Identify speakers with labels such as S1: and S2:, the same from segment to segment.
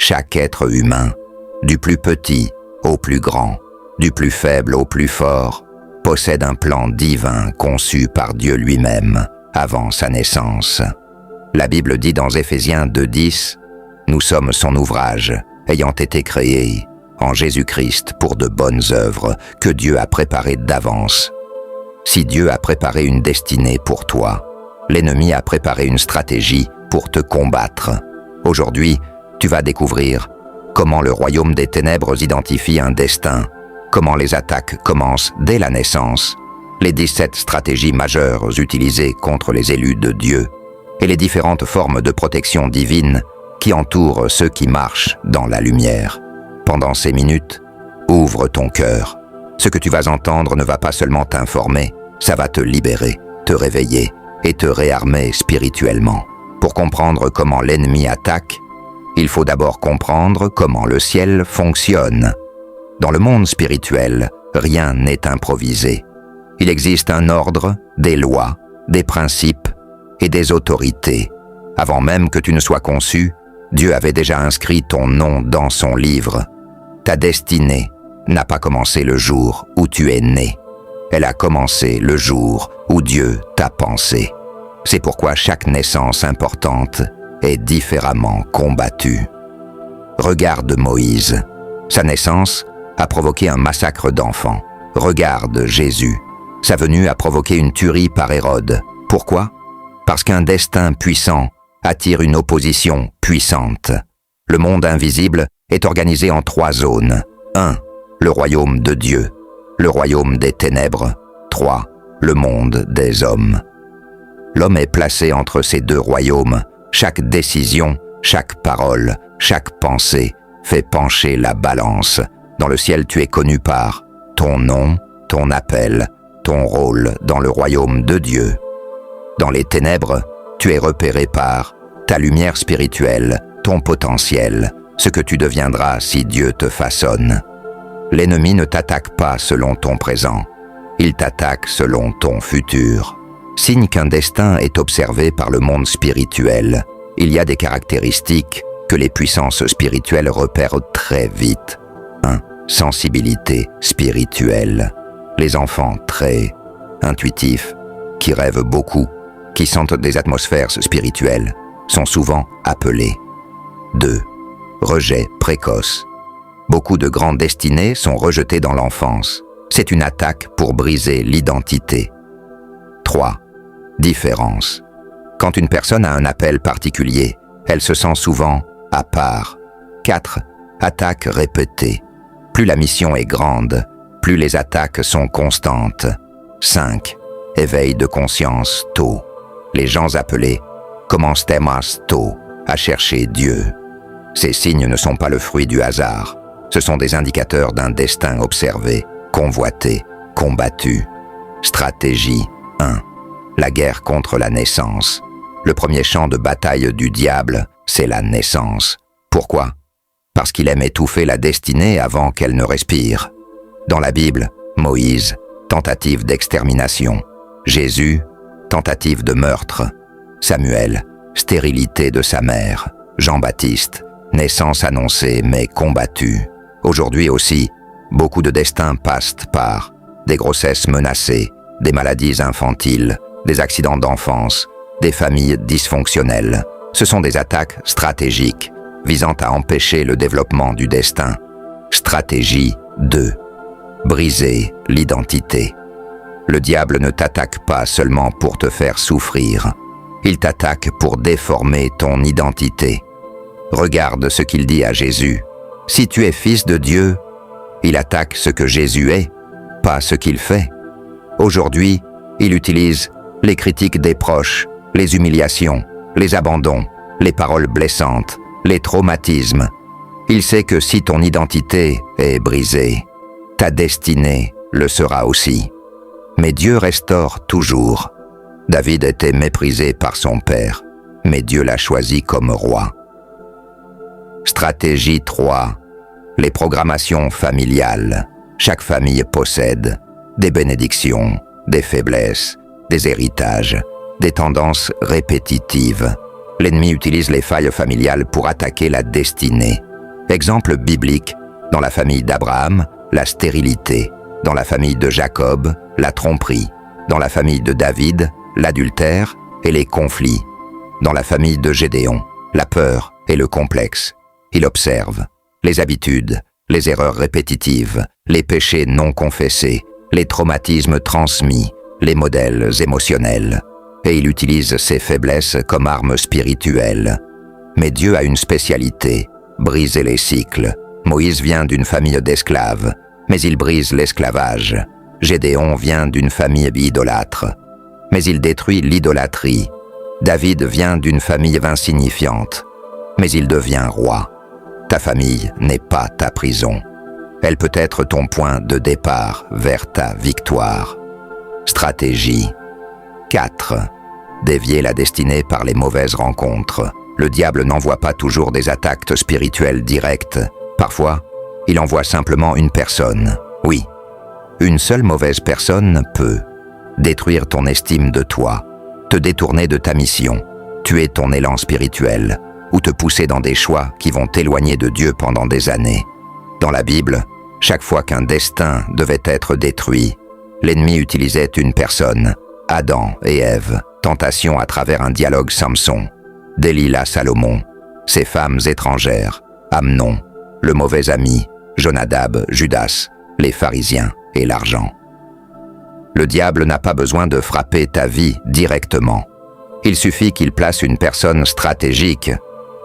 S1: Chaque être humain, du plus petit au plus grand, du plus faible au plus fort, possède un plan divin conçu par Dieu lui-même avant sa naissance. La Bible dit dans Éphésiens 2:10, « Nous sommes son ouvrage, ayant été créés en Jésus-Christ pour de bonnes œuvres que Dieu a préparées d'avance. » Si Dieu a préparé une destinée pour toi, l'ennemi a préparé une stratégie pour te combattre. Aujourd'hui, tu vas découvrir comment le royaume des ténèbres identifie un destin, comment les attaques commencent dès la naissance, les 17 stratégies majeures utilisées contre les élus de Dieu et les différentes formes de protection divine qui entourent ceux qui marchent dans la lumière. Pendant ces minutes, ouvre ton cœur. Ce que tu vas entendre ne va pas seulement t'informer, ça va te libérer, te réveiller et te réarmer spirituellement. Pour comprendre comment l'ennemi attaque, il faut d'abord comprendre comment le ciel fonctionne. Dans le monde spirituel, rien n'est improvisé. Il existe un ordre, des lois, des principes et des autorités. Avant même que tu ne sois conçu, Dieu avait déjà inscrit ton nom dans son livre. Ta destinée n'a pas commencé le jour où tu es né. Elle a commencé le jour où Dieu t'a pensé. C'est pourquoi chaque naissance importante est différemment combattue. Regarde Moïse. Sa naissance a provoqué un massacre d'enfants. Regarde Jésus. Sa venue a provoqué une tuerie par Hérode. Pourquoi? Parce qu'un destin puissant attire une opposition puissante. Le monde invisible est organisé en 3 zones. 1. Le royaume de Dieu. Le royaume des ténèbres. 3. Le monde des hommes. L'homme est placé entre ces 2 royaumes. Chaque décision, chaque parole, chaque pensée fait pencher la balance. Dans le ciel, tu es connu par ton nom, ton appel, ton rôle dans le royaume de Dieu. Dans les ténèbres, tu es repéré par ta lumière spirituelle, ton potentiel, ce que tu deviendras si Dieu te façonne. L'ennemi ne t'attaque pas selon ton présent, il t'attaque selon ton futur. Signe qu'un destin est observé par le monde spirituel, il y a des caractéristiques que les puissances spirituelles repèrent très vite. 1. Sensibilité spirituelle. Les enfants très intuitifs, qui rêvent beaucoup, qui sentent des atmosphères spirituelles, sont souvent appelés. 2. Rejet précoce. Beaucoup de grandes destinées sont rejetées dans l'enfance. C'est une attaque pour briser l'identité. 3. Différence. Quand une personne a un appel particulier, elle se sent souvent à part. 4. Attaques répétées. Plus la mission est grande, plus les attaques sont constantes. 5. Éveil de conscience tôt. Les gens appelés commencent tôt à chercher Dieu. Ces signes ne sont pas le fruit du hasard. Ce sont des indicateurs d'un destin observé, convoité, combattu. Stratégie 1. La guerre contre la naissance. Le premier champ de bataille du diable, c'est la naissance. Pourquoi? Parce qu'il aime étouffer la destinée avant qu'elle ne respire. Dans la Bible, Moïse, tentative d'extermination. Jésus, tentative de meurtre. Samuel, stérilité de sa mère. Jean-Baptiste, naissance annoncée mais combattue. Aujourd'hui aussi, beaucoup de destins passent par des grossesses menacées, des maladies infantiles, des accidents d'enfance, des familles dysfonctionnelles. Ce sont des attaques stratégiques visant à empêcher le développement du destin. Stratégie 2. Briser l'identité. Le diable ne t'attaque pas seulement pour te faire souffrir. Il t'attaque pour déformer ton identité. Regarde ce qu'il dit à Jésus. Si tu es fils de Dieu, il attaque ce que Jésus est, pas ce qu'il fait. Aujourd'hui, il utilise les critiques des proches, les humiliations, les abandons, les paroles blessantes, les traumatismes. Il sait que si ton identité est brisée, ta destinée le sera aussi. Mais Dieu restaure toujours. David était méprisé par son père, mais Dieu l'a choisi comme roi. Stratégie 3. Les programmations familiales. Chaque famille possède des bénédictions, des faiblesses, des héritages, des tendances répétitives. L'ennemi utilise les failles familiales pour attaquer la destinée. Exemple biblique, dans la famille d'Abraham, la stérilité, dans la famille de Jacob, la tromperie, dans la famille de David, l'adultère et les conflits, dans la famille de Gédéon, la peur et le complexe. Il observe les habitudes, les erreurs répétitives, les péchés non confessés, les traumatismes transmis, les modèles émotionnels, et il utilise ses faiblesses comme arme spirituelle. Mais Dieu a une spécialité, briser les cycles. Moïse vient d'une famille d'esclaves, mais il brise l'esclavage. Gédéon vient d'une famille idolâtre, mais il détruit l'idolâtrie. David vient d'une famille insignifiante, mais il devient roi. Ta famille n'est pas ta prison. Elle peut être ton point de départ vers ta victoire. Stratégie 4. Dévier la destinée par les mauvaises rencontres. Le diable n'envoie pas toujours des attaques spirituelles directes. Parfois, il envoie simplement une personne. Oui, une seule mauvaise personne peut détruire ton estime de toi, te détourner de ta mission, tuer ton élan spirituel, ou te pousser dans des choix qui vont t'éloigner de Dieu pendant des années. Dans la Bible, chaque fois qu'un destin devait être détruit, l'ennemi utilisait une personne, Adam et Ève, tentation à travers un dialogue Samson, Delilah Salomon, ses femmes étrangères, Amnon, le mauvais ami, Jonadab, Judas, les pharisiens et l'argent. Le diable n'a pas besoin de frapper ta vie directement. Il suffit qu'il place une personne stratégique.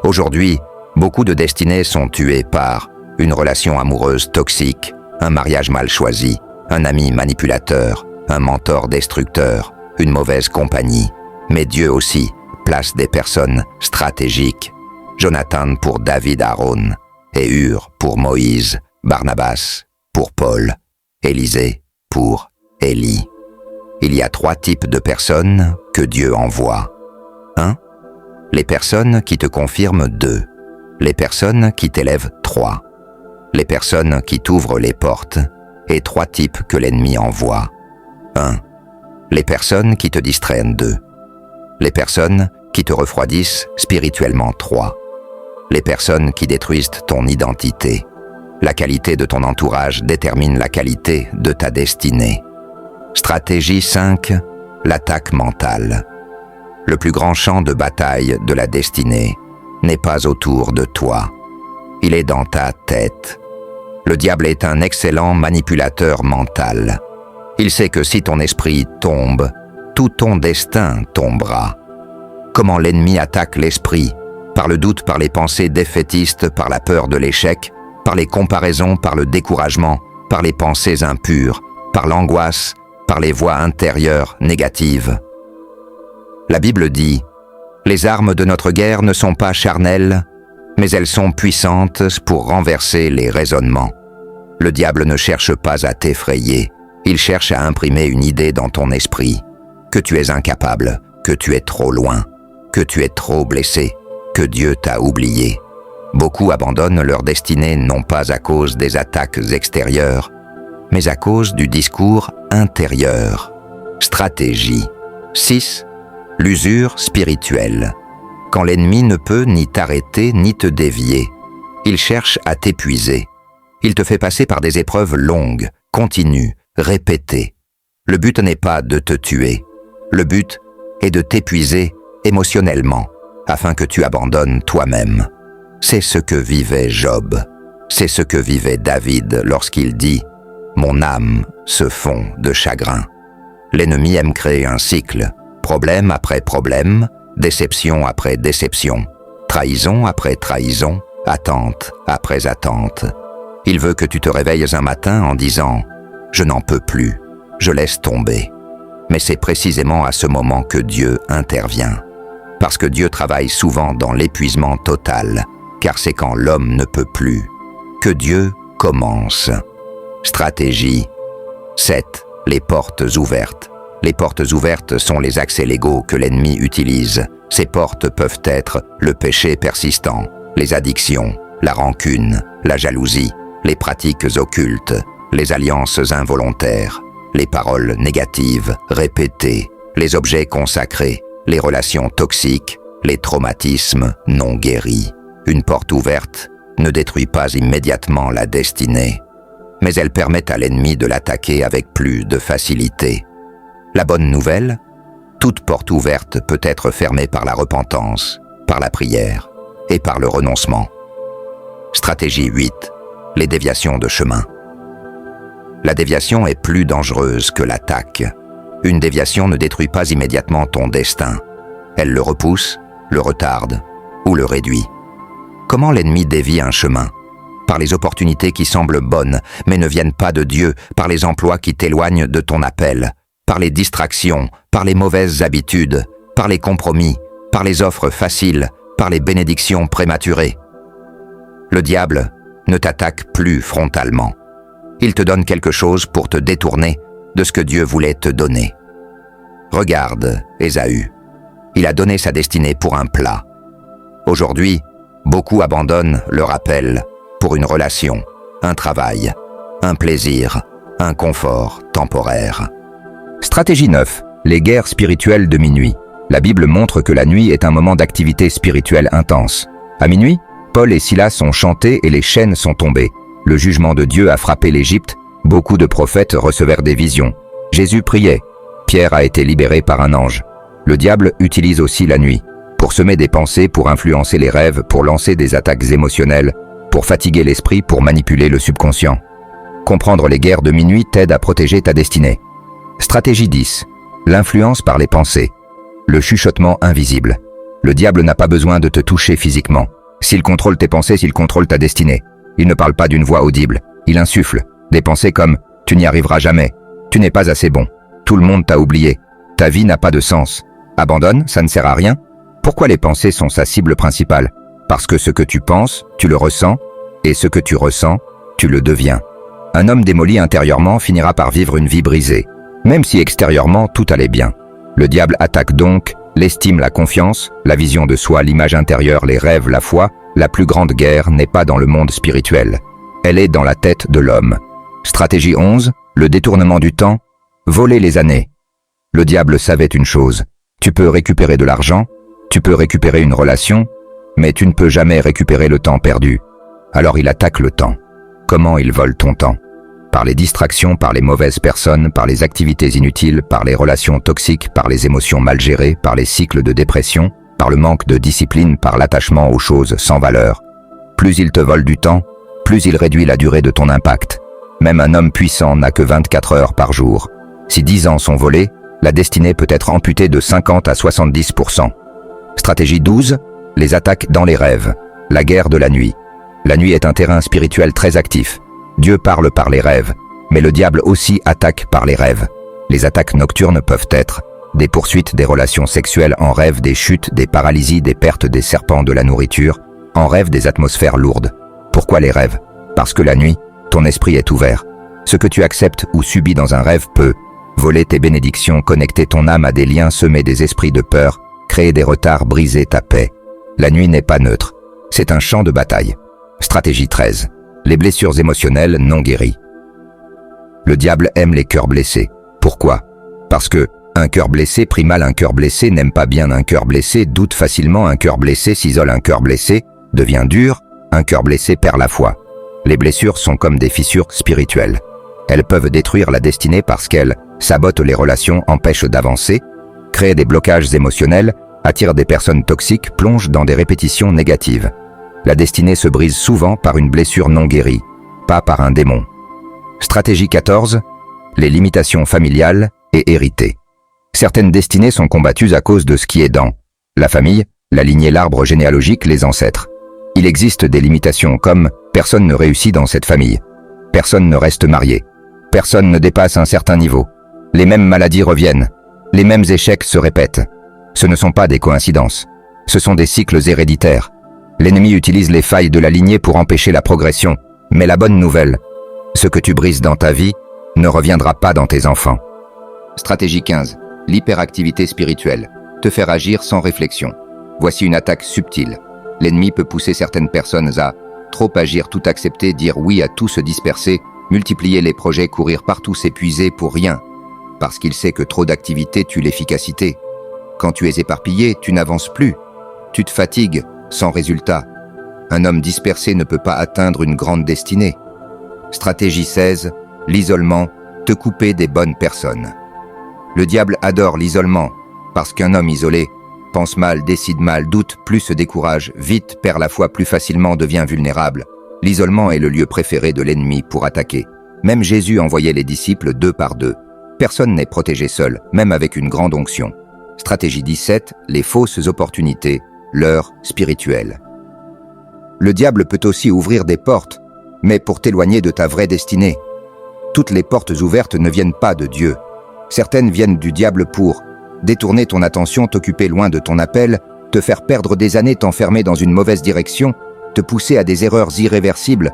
S1: Aujourd'hui, beaucoup de destinées sont tuées par une relation amoureuse toxique, un mariage mal choisi, un ami manipulateur, un mentor destructeur, une mauvaise compagnie. Mais Dieu aussi place des personnes stratégiques. Jonathan pour David Aaron, et Hur pour Moïse, Barnabas pour Paul, Élisée pour Élie. Il y a 3 types de personnes que Dieu envoie. 1. Les personnes qui te confirment 2. Les personnes qui t'élèvent 3. Les personnes qui t'ouvrent les portes, et 3 types que l'ennemi envoie. 1. Les personnes qui te distraient 2. Les personnes qui te refroidissent spirituellement 3. Les personnes qui détruisent ton identité. La qualité de ton entourage détermine la qualité de ta destinée. Stratégie 5. L'attaque mentale. Le plus grand champ de bataille de la destinée n'est pas autour de toi. Il est dans ta tête. Le diable est un excellent manipulateur mental. Il sait que si ton esprit tombe, tout ton destin tombera. Comment l'ennemi attaque l'esprit? Par le doute, par les pensées défaitistes, par la peur de l'échec, par les comparaisons, par le découragement, par les pensées impures, par l'angoisse, par les voix intérieures négatives. La Bible dit « Les armes de notre guerre ne sont pas charnelles, mais elles sont puissantes pour renverser les raisonnements. » Le diable ne cherche pas à t'effrayer, il cherche à imprimer une idée dans ton esprit, que tu es incapable, que tu es trop loin, que tu es trop blessé, que Dieu t'a oublié. Beaucoup abandonnent leur destinée non pas à cause des attaques extérieures, mais à cause du discours intérieur. Stratégie 6. L'usure spirituelle. Quand l'ennemi ne peut ni t'arrêter ni te dévier, il cherche à t'épuiser. Il te fait passer par des épreuves longues, continues, répétées. Le but n'est pas de te tuer. Le but est de t'épuiser émotionnellement, afin que tu abandonnes toi-même. C'est ce que vivait Job. C'est ce que vivait David lorsqu'il dit « Mon âme se fond de chagrin ». L'ennemi aime créer un cycle, problème après problème, déception après déception, trahison après trahison, attente après attente. Il veut que tu te réveilles un matin en disant « Je n'en peux plus, je laisse tomber ». Mais c'est précisément à ce moment que Dieu intervient. Parce que Dieu travaille souvent dans l'épuisement total, car c'est quand l'homme ne peut plus que Dieu commence. Stratégie 7. Les portes ouvertes. Les portes ouvertes sont les accès légaux que l'ennemi utilise. Ces portes peuvent être le péché persistant, les addictions, la rancune, la jalousie, les pratiques occultes, les alliances involontaires, les paroles négatives, répétées, les objets consacrés, les relations toxiques, les traumatismes non guéris. Une porte ouverte ne détruit pas immédiatement la destinée, mais elle permet à l'ennemi de l'attaquer avec plus de facilité. La bonne nouvelle, toute porte ouverte peut être fermée par la repentance, par la prière et par le renoncement. Stratégie 8. Les déviations de chemin. La déviation est plus dangereuse que l'attaque. Une déviation ne détruit pas immédiatement ton destin. Elle le repousse, le retarde ou le réduit. Comment l'ennemi dévie un chemin? Par les opportunités qui semblent bonnes, mais ne viennent pas de Dieu, par les emplois qui t'éloignent de ton appel, par les distractions, par les mauvaises habitudes, par les compromis, par les offres faciles, par les bénédictions prématurées. Le diable ne t'attaque plus frontalement. Il te donne quelque chose pour te détourner de ce que Dieu voulait te donner. Regarde Ésaü. Il a donné sa destinée pour un plat. Aujourd'hui, beaucoup abandonnent leur appel pour une relation, un travail, un plaisir, un confort temporaire.
S2: Stratégie 9. Les guerres spirituelles de minuit. La Bible montre que la nuit est un moment d'activité spirituelle intense. À minuit, Paul et Silas ont chanté et les chaînes sont tombées. Le jugement de Dieu a frappé l'Égypte. Beaucoup de prophètes recevèrent des visions. Jésus priait. Pierre a été libéré par un ange. Le diable utilise aussi la nuit pour semer des pensées, pour influencer les rêves, pour lancer des attaques émotionnelles, pour fatiguer l'esprit, pour manipuler le subconscient. Comprendre les guerres de minuit t'aide à protéger ta destinée. Stratégie 10. L'influence par les pensées. Le chuchotement invisible. Le diable n'a pas besoin de te toucher physiquement. S'il contrôle tes pensées, s'il contrôle ta destinée. Il ne parle pas d'une voix audible. Il insuffle des pensées comme « tu n'y arriveras jamais »,« tu n'es pas assez bon »,« tout le monde t'a oublié »,« ta vie n'a pas de sens »,« abandonne, ça ne sert à rien ». Pourquoi les pensées sont sa cible principale? Parce que ce que tu penses, tu le ressens, et ce que tu ressens, tu le deviens. Un homme démoli intérieurement finira par vivre une vie brisée, même si extérieurement tout allait bien. Le diable attaque donc l'estime, la confiance, la vision de soi, l'image intérieure, les rêves, la foi. La plus grande guerre n'est pas dans le monde spirituel. Elle est dans la tête de l'homme. Stratégie 11. Le détournement du temps. Voler les années. Le diable savait une chose. Tu peux récupérer de l'argent, tu peux récupérer une relation, mais tu ne peux jamais récupérer le temps perdu. Alors il attaque le temps. Comment il vole ton temps? Par les distractions, par les mauvaises personnes, par les activités inutiles, par les relations toxiques, par les émotions mal gérées, par les cycles de dépression, par le manque de discipline, par l'attachement aux choses sans valeur. Plus il te vole du temps, plus il réduit la durée de ton impact. Même un homme puissant n'a que 24 heures par jour. Si 10 ans sont volés, la destinée peut être amputée de 50 à 70%. Stratégie 12. Les attaques dans les rêves. La guerre de la nuit. La nuit est un terrain spirituel très actif. Dieu parle par les rêves, mais le diable aussi attaque par les rêves. Les attaques nocturnes peuvent être des poursuites, des relations sexuelles en rêve, des chutes, des paralysies, des pertes des serpents, de la nourriture, en rêve des atmosphères lourdes. Pourquoi les rêves? Parce que la nuit, ton esprit est ouvert. Ce que tu acceptes ou subis dans un rêve peut voler tes bénédictions, connecter ton âme à des liens, semer des esprits de peur, créer des retards, briser ta paix. La nuit n'est pas neutre. C'est un champ de bataille. Stratégie 13. Les blessures émotionnelles non guéries. Le diable aime les cœurs blessés. Pourquoi? Parce que un cœur blessé prie mal, un cœur blessé n'aime pas bien, un cœur blessé doute facilement, un cœur blessé s'isole, un cœur blessé devient dur, un cœur blessé perd la foi. Les blessures sont comme des fissures spirituelles. Elles peuvent détruire la destinée parce qu'elles sabotent les relations, empêchent d'avancer, créent des blocages émotionnels, attirent des personnes toxiques, plongent dans des répétitions négatives. La destinée se brise souvent par une blessure non guérie, pas par un démon. Stratégie 14. Les limitations familiales et héritées. Certaines destinées sont combattues à cause de ce qui est dans la famille, la lignée, l'arbre généalogique, les ancêtres. Il existe des limitations comme « personne ne réussit dans cette famille »,« personne ne reste marié »,« personne ne dépasse un certain niveau », les mêmes maladies reviennent, les mêmes échecs se répètent. Ce ne sont pas des coïncidences, ce sont des cycles héréditaires. L'ennemi utilise les failles de la lignée pour empêcher la progression. Mais la bonne nouvelle, ce que tu brises dans ta vie ne reviendra pas dans tes enfants. Stratégie 15. L'hyperactivité spirituelle. Te faire agir sans réflexion. Voici une attaque subtile. L'ennemi peut pousser certaines personnes à trop agir, tout accepter, dire oui à tout, se disperser, multiplier les projets, courir partout, s'épuiser pour rien. Parce qu'il sait que trop d'activité tue l'efficacité. Quand tu es éparpillé, tu n'avances plus. Tu te fatigues sans résultat. Un homme dispersé ne peut pas atteindre une grande destinée. Stratégie 16, l'isolement, te couper des bonnes personnes. Le diable adore l'isolement, parce qu'un homme isolé pense mal, décide mal, doute, plus se décourage, vite, perd la foi plus facilement, devient vulnérable. L'isolement est le lieu préféré de l'ennemi pour attaquer. Même Jésus envoyait les disciples 2 par 2. Personne n'est protégé seul, même avec une grande onction. Stratégie 17, les fausses opportunités, leurres spirituelles. Le diable peut aussi ouvrir des portes, mais pour t'éloigner de ta vraie destinée. Toutes les portes ouvertes ne viennent pas de Dieu. Certaines viennent du diable pour détourner ton attention, t'occuper loin de ton appel, te faire perdre des années, t'enfermer dans une mauvaise direction, te pousser à des erreurs irréversibles.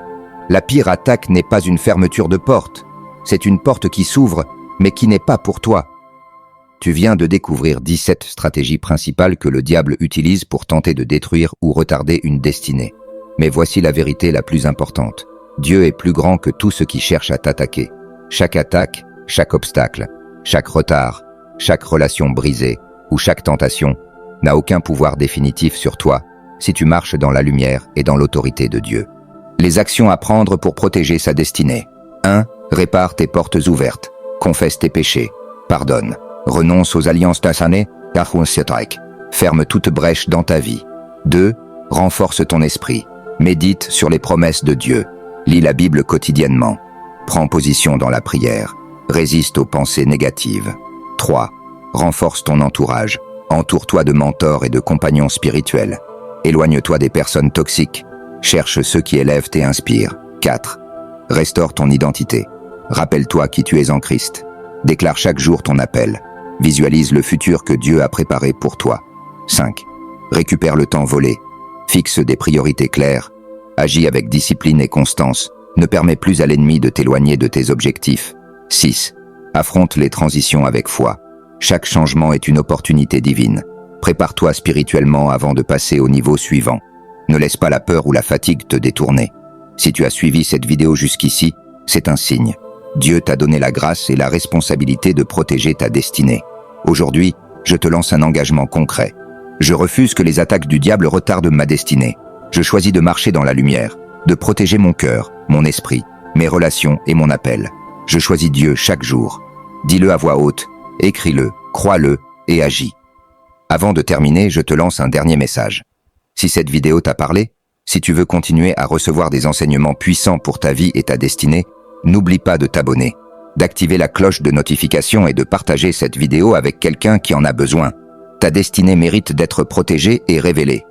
S2: La pire attaque n'est pas une fermeture de porte, c'est une porte qui s'ouvre, mais qui n'est pas pour toi. Tu viens de découvrir 17 stratégies principales que le diable utilise pour tenter de détruire ou retarder une destinée. Mais voici la vérité la plus importante. Dieu est plus grand que tout ce qui cherche à t'attaquer. Chaque attaque, chaque obstacle, chaque retard, chaque relation brisée ou chaque tentation n'a aucun pouvoir définitif sur toi si tu marches dans la lumière et dans l'autorité de Dieu. Les actions à prendre pour protéger sa destinée. 1. Répare tes portes ouvertes. Confesse tes péchés. Pardonne. Renonce aux alliances tassanées. Ferme toute brèche dans ta vie. 2. Renforce ton esprit. Médite sur les promesses de Dieu. Lis la Bible quotidiennement. Prends position dans la prière. Résiste aux pensées négatives. 3. Renforce ton entourage. Entoure-toi de mentors et de compagnons spirituels. Éloigne-toi des personnes toxiques. Cherche ceux qui élèvent et inspirent. 4. Restaure ton identité. Rappelle-toi qui tu es en Christ. Déclare chaque jour ton appel. Visualise le futur que Dieu a préparé pour toi. 5. Récupère le temps volé. Fixe des priorités claires. Agis avec discipline et constance. Ne permets plus à l'ennemi de t'éloigner de tes objectifs. 6. Affronte les transitions avec foi. Chaque changement est une opportunité divine. Prépare-toi spirituellement avant de passer au niveau suivant. Ne laisse pas la peur ou la fatigue te détourner. Si tu as suivi cette vidéo jusqu'ici, c'est un signe. Dieu t'a donné la grâce et la responsabilité de protéger ta destinée. Aujourd'hui, je te lance un engagement concret. Je refuse que les attaques du diable retardent ma destinée. Je choisis de marcher dans la lumière, de protéger mon cœur, mon esprit, mes relations et mon appel. Je choisis Dieu chaque jour. Dis-le à voix haute, écris-le, crois-le et agis. Avant de terminer, je te lance un dernier message. Si cette vidéo t'a parlé, si tu veux continuer à recevoir des enseignements puissants pour ta vie et ta destinée, n'oublie pas de t'abonner, d'activer la cloche de notification et de partager cette vidéo avec quelqu'un qui en a besoin. Ta destinée mérite d'être protégée et révélée.